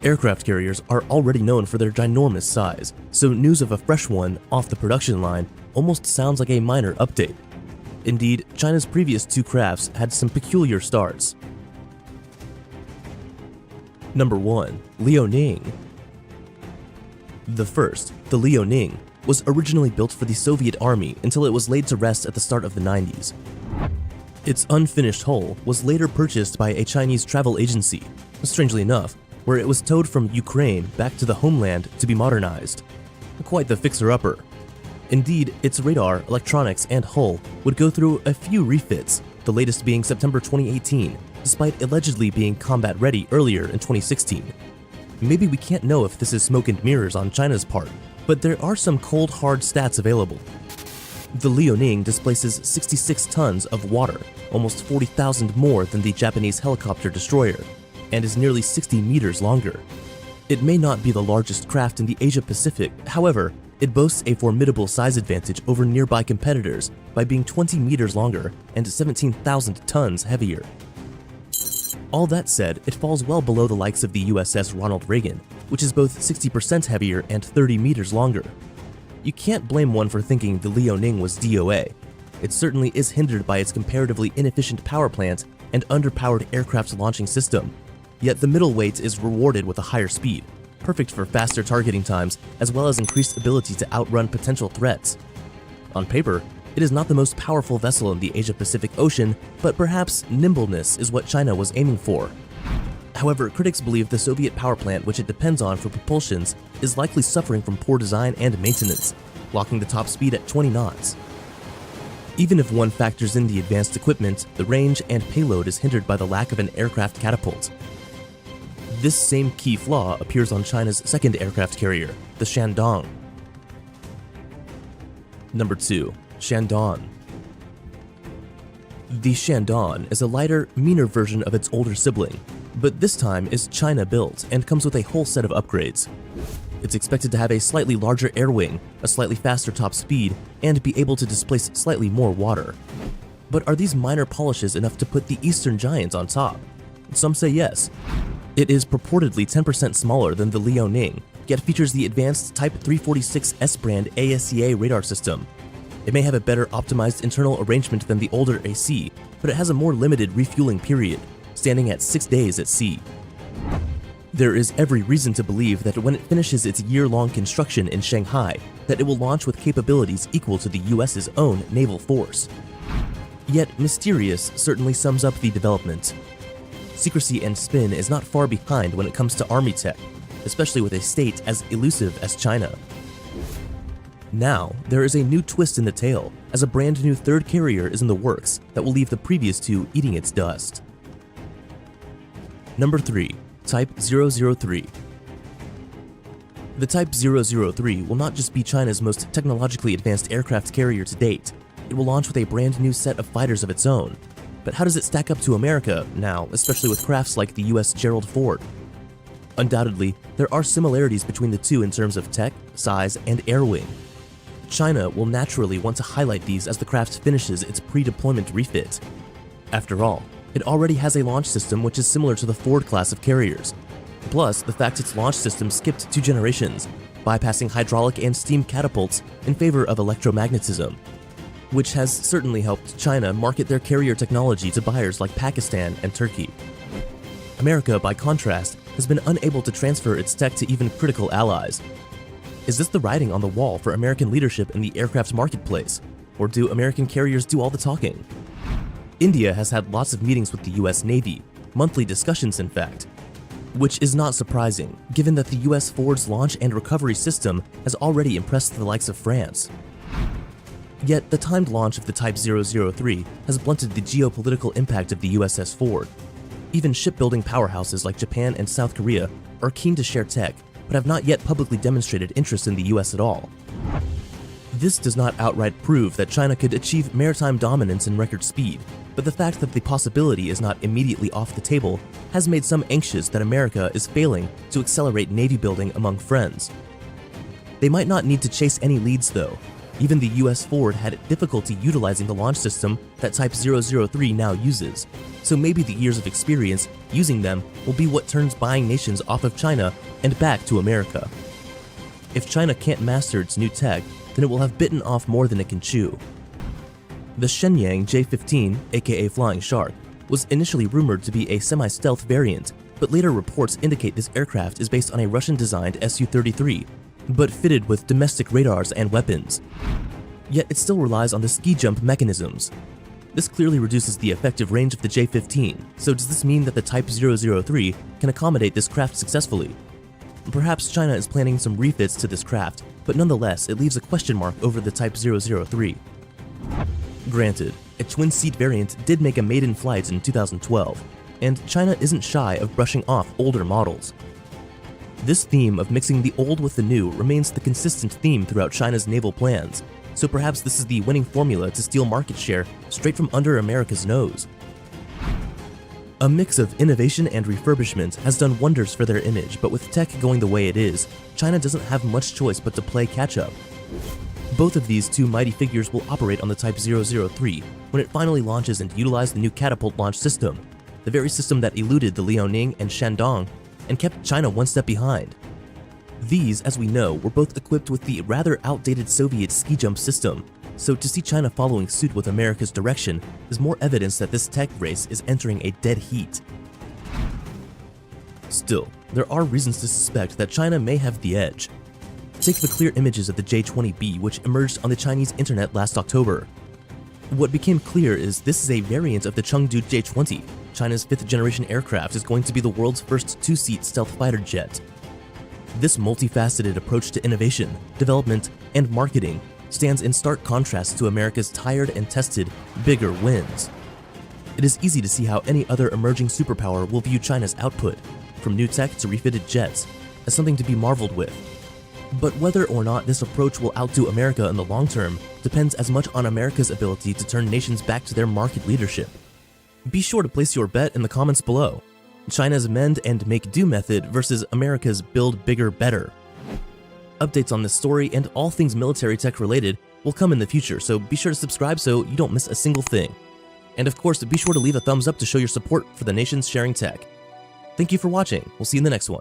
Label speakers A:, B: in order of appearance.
A: Aircraft carriers are already known for their ginormous size, so news of a fresh one off the production line almost sounds like a minor update. Indeed, China's previous two crafts had some peculiar starts. Number 1. Liaoning. The first, the Liaoning, was originally built for the Soviet Army until it was laid to rest at the start of the 90s. Its unfinished hull was later purchased by a Chinese travel agency, strangely enough, where it was towed from Ukraine back to the homeland to be modernized. Quite the fixer-upper. Indeed, its radar, electronics, and hull would go through a few refits, the latest being September 2018, despite allegedly being combat-ready earlier in 2016. Maybe we can't know if this is smoke and mirrors on China's part, but there are some cold, hard stats available. The Liaoning displaces 66 tons of water, almost 40,000 more than the Japanese helicopter destroyer, and is nearly 60 meters longer. It may not be the largest craft in the Asia-Pacific, however, it boasts a formidable size advantage over nearby competitors by being 20 meters longer and 17,000 tons heavier. All that said, it falls well below the likes of the USS Ronald Reagan, which is both 60% heavier and 30 meters longer. You can't blame one for thinking the Liaoning was DOA. It certainly is hindered by its comparatively inefficient power plant and underpowered aircraft launching system. Yet the middleweight is rewarded with a higher speed, perfect for faster targeting times as well as increased ability to outrun potential threats. On paper, it is not the most powerful vessel in the Asia-Pacific Ocean, but perhaps nimbleness is what China was aiming for. However, critics believe the Soviet power plant which it depends on for propulsions is likely suffering from poor design and maintenance, locking the top speed at 20 knots. Even if one factors in the advanced equipment, the range and payload is hindered by the lack of an aircraft catapult. This same key flaw appears on China's second aircraft carrier, the Shandong. Number 2. Shandong. The Shandong is a lighter, meaner version of its older sibling, but this time is China-built and comes with a whole set of upgrades. It's expected to have a slightly larger air wing, a slightly faster top speed, and be able to displace slightly more water. But are these minor polishes enough to put the Eastern Giant on top? Some say yes. It is purportedly 10% smaller than the Liaoning, yet features the advanced Type 346 S-brand ASCA radar system. It may have a better optimized internal arrangement than the older AC, but it has a more limited refueling period, standing at 6 days at sea. There is every reason to believe that when it finishes its year-long construction in Shanghai, that it will launch with capabilities equal to the US's own naval force. Yet mysterious certainly sums up the development. Secrecy and spin is not far behind when it comes to army tech, especially with a state as elusive as China. Now, there is a new twist in the tale, as a brand new third carrier is in the works that will leave the previous two eating its dust. Number 3. Type 003. The Type 003 will not just be China's most technologically advanced aircraft carrier to date, it will launch with a brand new set of fighters of its own. But how does it stack up to America now, especially with crafts like the US Gerald Ford? Undoubtedly, there are similarities between the two in terms of tech, size, and air wing. China will naturally want to highlight these as the craft finishes its pre-deployment refit. After all, it already has a launch system which is similar to the Ford class of carriers. Plus, the fact its launch system skipped 2 generations, bypassing hydraulic and steam catapults in favor of electromagnetism, which has certainly helped China market their carrier technology to buyers like Pakistan and Turkey. America, by contrast, has been unable to transfer its tech to even critical allies. Is this the writing on the wall for American leadership in the aircraft marketplace, or do American carriers do all the talking? India has had lots of meetings with the US Navy, monthly discussions in fact, which is not surprising, given that the US Ford's launch and recovery system has already impressed the likes of France. Yet, the timed launch of the Type 003 has blunted the geopolitical impact of the USS Ford. Even shipbuilding powerhouses like Japan and South Korea are keen to share tech, but have not yet publicly demonstrated interest in the US at all. This does not outright prove that China could achieve maritime dominance in record speed, but the fact that the possibility is not immediately off the table has made some anxious that America is failing to accelerate navy building among friends. They might not need to chase any leads though. Even the US Ford had difficulty utilizing the launch system that Type 003 now uses, so maybe the years of experience using them will be what turns buying nations off of China and back to America. If China can't master its new tech, then it will have bitten off more than it can chew. The Shenyang J-15, aka Flying Shark, was initially rumored to be a semi-stealth variant, but later reports indicate this aircraft is based on a Russian-designed Su-33, but fitted with domestic radars and weapons. Yet it still relies on the ski jump mechanisms. This clearly reduces the effective range of the J-15, so does this mean that the Type 003 can accommodate this craft successfully? Perhaps China is planning some refits to this craft, but nonetheless it leaves a question mark over the Type 003. Granted, a twin-seat variant did make a maiden flight in 2012, and China isn't shy of brushing off older models. This theme of mixing the old with the new remains the consistent theme throughout China's naval plans, so perhaps this is the winning formula to steal market share straight from under America's nose. A mix of innovation and refurbishment has done wonders for their image, but with tech going the way it is, China doesn't have much choice but to play catch-up. Both of these two mighty figures will operate on the Type 003 when it finally launches and utilize the new catapult launch system, the very system that eluded the Liaoning and Shandong and kept China one step behind. These, as we know, were both equipped with the rather outdated Soviet ski jump system, so to see China following suit with America's direction is more evidence that this tech race is entering a dead heat. Still, there are reasons to suspect that China may have the edge. Take the clear images of the J-20B, which emerged on the Chinese internet last October. What became clear is this is a variant of the Chengdu J-20. China's fifth-generation aircraft is going to be the world's first two-seat stealth fighter jet. This multifaceted approach to innovation, development, and marketing stands in stark contrast to America's tired and tested, bigger wins. It is easy to see how any other emerging superpower will view China's output, from new tech to refitted jets, as something to be marveled with. But whether or not this approach will outdo America in the long term depends as much on America's ability to turn nations back to their market leadership. Be sure to place your bet in the comments below. China's mend and make do method versus America's build bigger better. Updates on this story and all things military tech related will come in the future, so be sure to subscribe so you don't miss a single thing. And of course, be sure to leave a thumbs up to show your support for the nation's sharing tech. Thank you for watching. We'll see you in the next one.